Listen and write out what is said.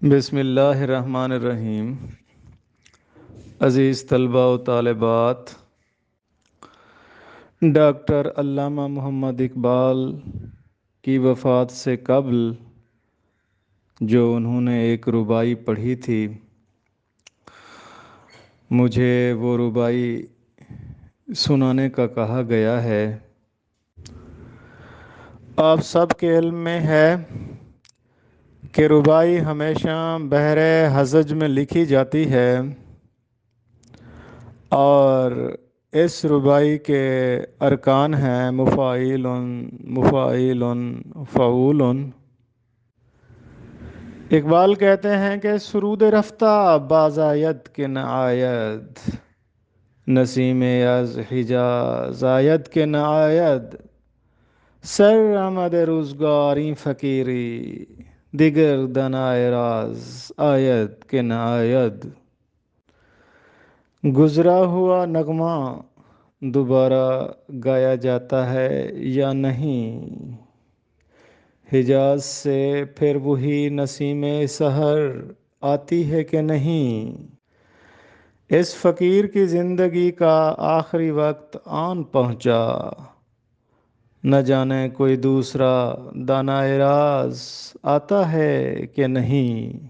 بسم اللہ الرحمن الرحیم۔ عزیز طلباء و طالبات، ڈاکٹر علامہ محمد اقبال کی وفات سے قبل جو انہوں نے ایک رباعی پڑھی تھی، مجھے وہ رباعی سنانے کا کہا گیا ہے۔ آپ سب کے علم میں ہے کہ رباعی ہمیشہ بحر ہزج میں لکھی جاتی ہے، اور اس رباعی کے ارکان ہیں مفاعیل، مفاعیل، فعول۔ اقبال کہتے ہیں کہ سرود رفتہ بازآید کہ نہ آید، نسیم از حجاز آید کہ نہ آید، سر آمد روزگاری فقیری، دیگر دنائے راز آید کہ نہ آید۔ گزرا ہوا نغمہ دوبارہ گایا جاتا ہے یا نہیں، حجاز سے پھر وہی نسیم سحر آتی ہے کہ نہیں، اس فقیر کی زندگی کا آخری وقت آن پہنچا، نہ جانے کوئی دوسرا دانائے راز آتا ہے کہ نہیں۔